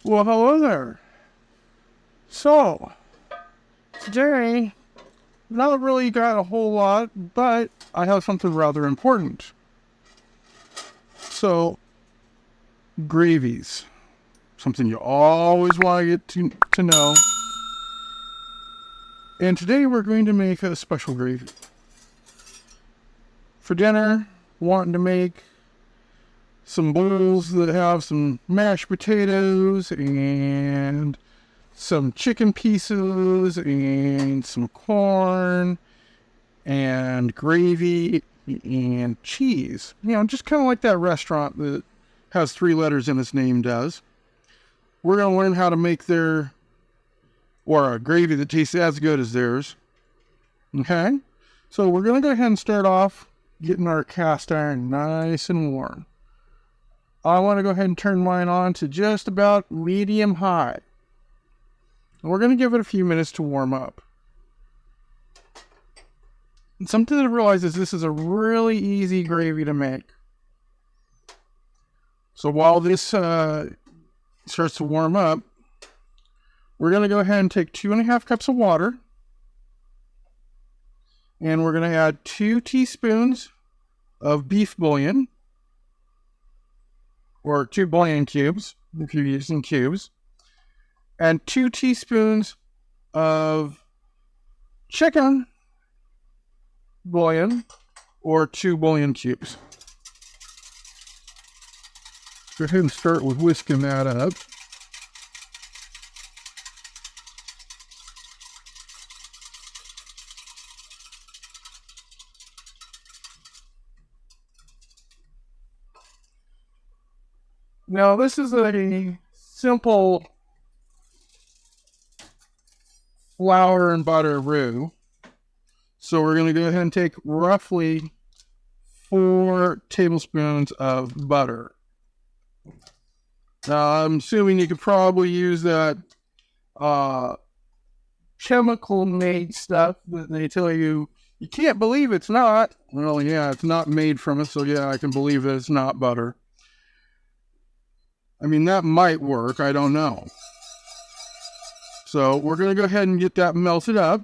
Well, hello there. So, today, not really got a whole lot, but I have something rather important. So, gravies. Something you always want to get to know. And today we're going to make a special gravy. For dinner, wanting to make some bowls that have some mashed potatoes and some chicken pieces and some corn and gravy and cheese. You know, just kind of like that restaurant that has 3 letters in its name does. We're going to learn how to make a gravy that tastes as good as theirs. Okay? So we're going to go ahead and start off getting our cast iron nice and warm. I want to go ahead and turn mine on to just about medium high. And we're going to give it a few minutes to warm up. And something to realize is this is a really easy gravy to make. So while this starts to warm up, we're going to go ahead and take 2.5 cups of water. And we're going to add 2 teaspoons of beef bouillon, or 2 bouillon cubes, if you're using cubes, and 2 teaspoons of chicken bouillon, or 2 bouillon cubes. Go ahead and start with whisking that up. Now, this is a simple flour and butter roux. So we're going to go ahead and take roughly 4 tablespoons of butter. Now, I'm assuming you could probably use that chemical-made stuff that they tell you can't believe it's not. Well, yeah, it's not made from it, so yeah, I can believe that it's not butter. I mean, that might work. I don't know. So we're going to go ahead and get that melted up.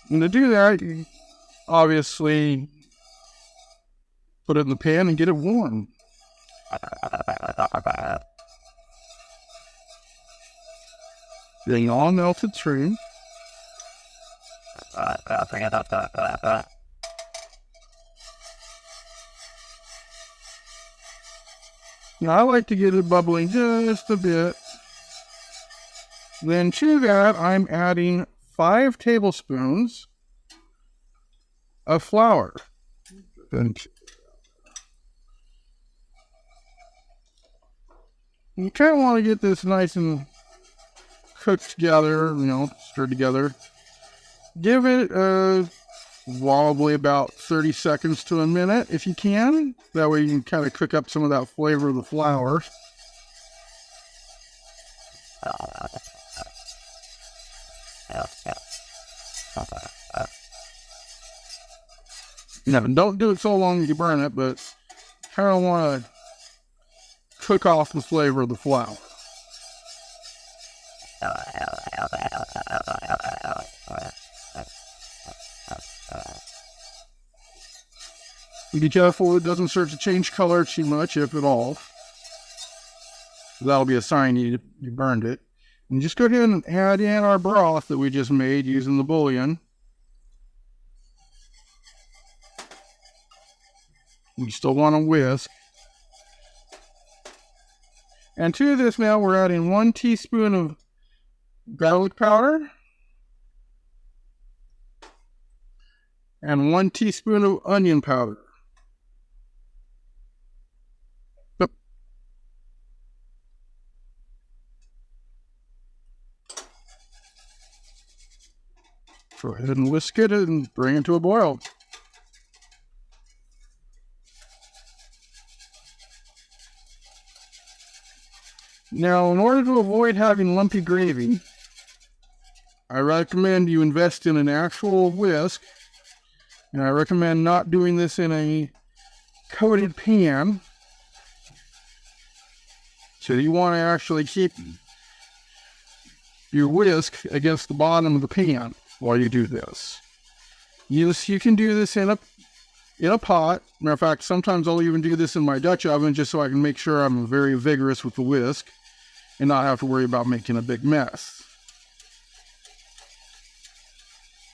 And to do that, you obviously put it in the pan and get it warm. Getting all melted through. Now I like to get it bubbling just a bit. Then to that, I'm adding 5 tablespoons of flour. You kind of want to get this nice and cooked together, stirred together. Give it probably about 30 seconds to a minute if you can. That way you can kind of cook up some of that flavor of the flour. Don't do it so long that you burn it, but kind of want to cook off the flavor of the flour. Be careful it doesn't start to change color too much, if at all. That'll be a sign you burned it. And just go ahead and add in our broth that we just made using the bouillon. You still want to whisk. And to this now, we're adding 1 teaspoon of garlic powder and 1 teaspoon of onion powder. Go ahead and whisk it and bring it to a boil. Now, in order to avoid having lumpy gravy, I recommend you invest in an actual whisk. And I recommend not doing this in a coated pan. So you want to actually keep your whisk against the bottom of the pan while you do this. You can do this in a pot. Matter of fact, sometimes I'll even do this in my Dutch oven just so I can make sure I'm very vigorous with the whisk and not have to worry about making a big mess.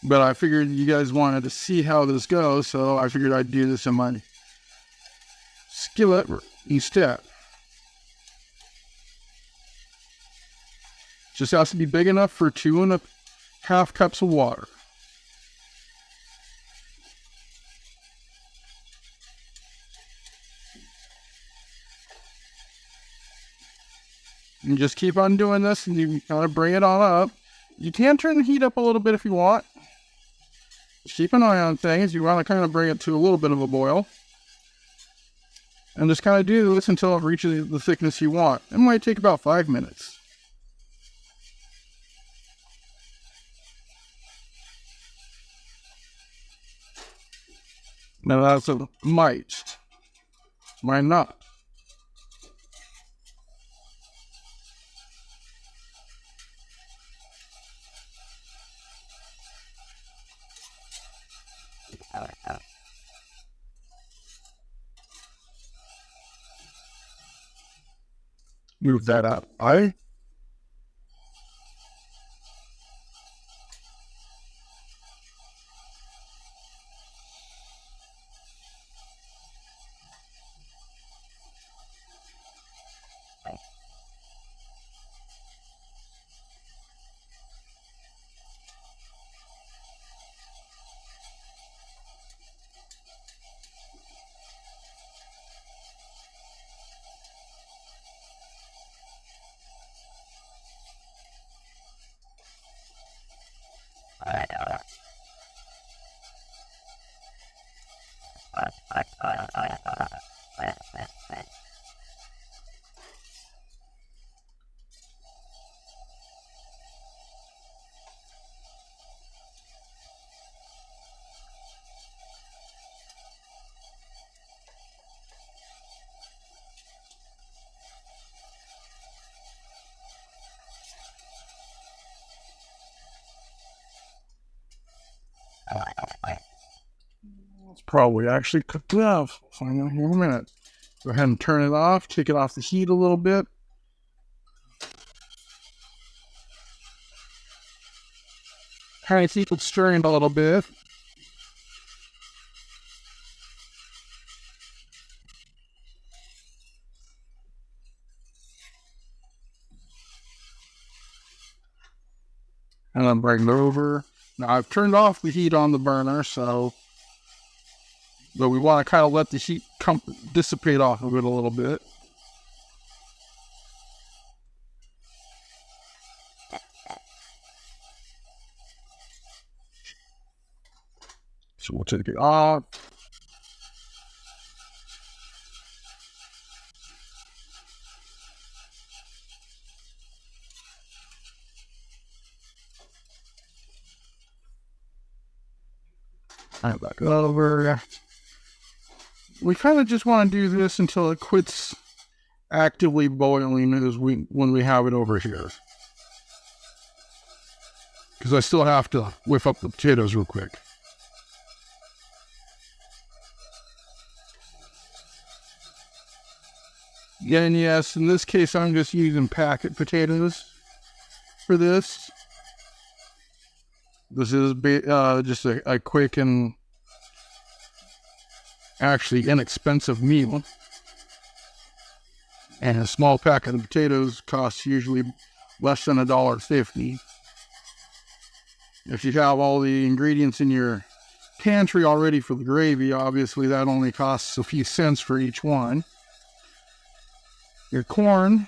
But I figured you guys wanted to see how this goes, so I figured I'd do this in my skillet instead. Just has to be big enough for 2.5 cups of water. And just keep on doing this, and you kind of bring it on up. You can turn the heat up a little bit if you want. Just keep an eye on things. You want to kind of bring it to a little bit of a boil. And just kind of do this until it reaches the thickness you want. It might take about 5 minutes. Now that's a might. Might not. Move that up. It's probably actually cooked enough. We'll find out here in a minute. Go ahead and turn it off. Take it off the heat a little bit. Kind of keep it stirring a little bit. And then bring it over. Now I've turned off the heat on the burner, but we want to kind of let the heat dissipate off of it a little bit. So we'll take it off. And back over. We kind of just want to do this until it quits actively boiling when we have it over here. Because I still have to whip up the potatoes real quick. And yes, in this case, I'm just using packet potatoes for this. This is just a quick and actually inexpensive meal. And a small packet of potatoes costs usually less than $1.50. If you have all the ingredients in your pantry already for the gravy, obviously that only costs a few cents for each one. Your corn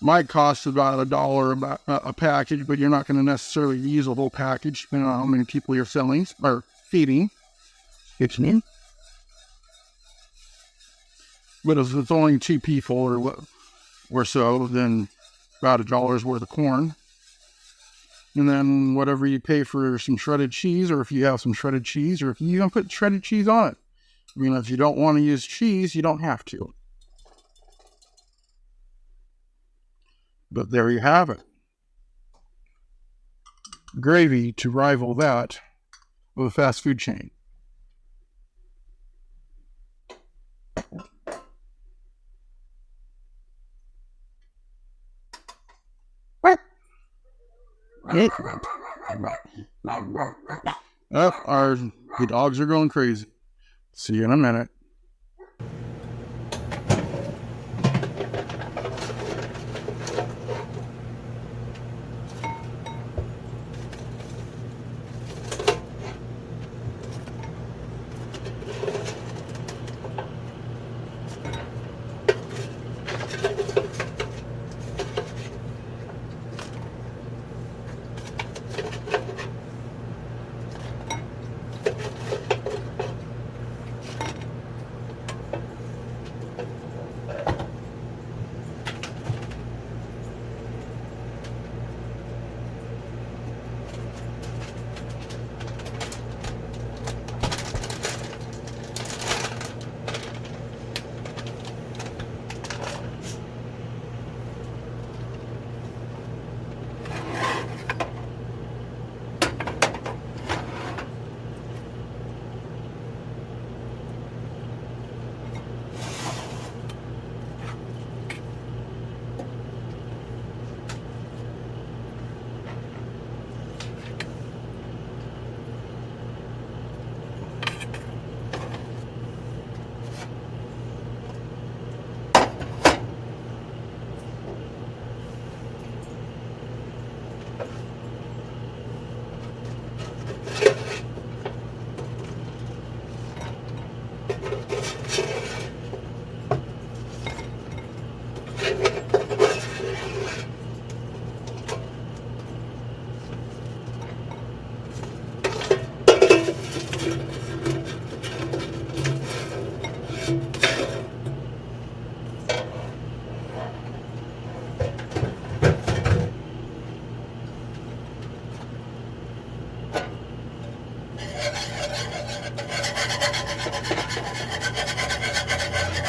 might cost about $1 a package, but you're not going to necessarily use a whole package depending on how many people you're feeding. But if it's only 2 people or or so, then about $1's worth of corn. And then whatever you pay for some shredded cheese, or if you have some shredded cheese, or if you even put shredded cheese on it. I mean, if you don't want to use cheese, you don't have to. But there you have it. Gravy to rival that of a fast food chain. Oh, the dogs are going crazy. See you in a minute.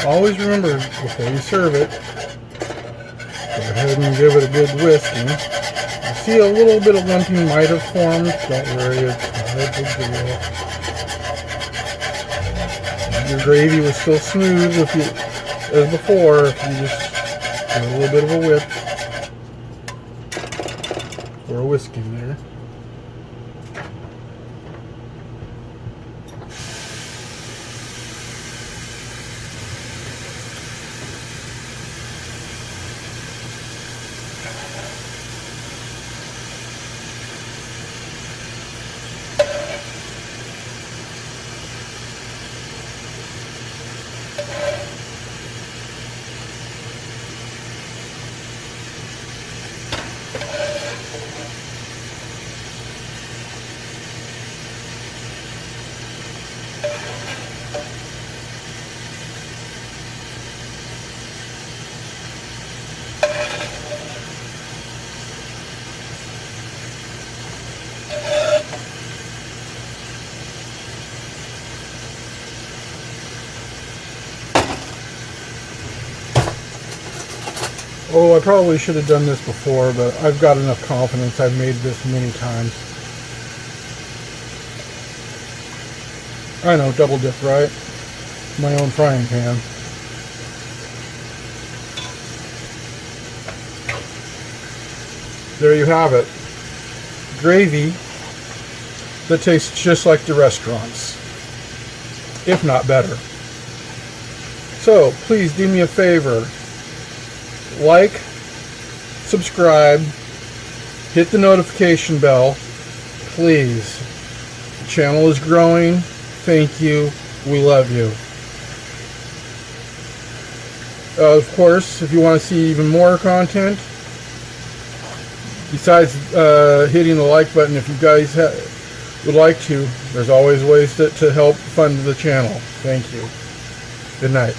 Always remember, before you serve it, go ahead and give it a good whisking. You see a little bit of lumping might have formed. Don't worry, it's no big deal. Your gravy was still smooth as before if you just give it a little bit of a whip or a whisking there. Oh, I probably should have done this before, but I've got enough confidence. I've made this many times. I know, double dip, right? My own frying pan. There you have it. Gravy that tastes just like the restaurants, if not better. So, please do me a favor. Like, subscribe, hit the notification bell, please. The channel is growing. Thank you. We love you. Of course, if you want to see even more content, besides hitting the like button, if you guys would like to, there's always ways to help fund the channel. Thank you. Good night.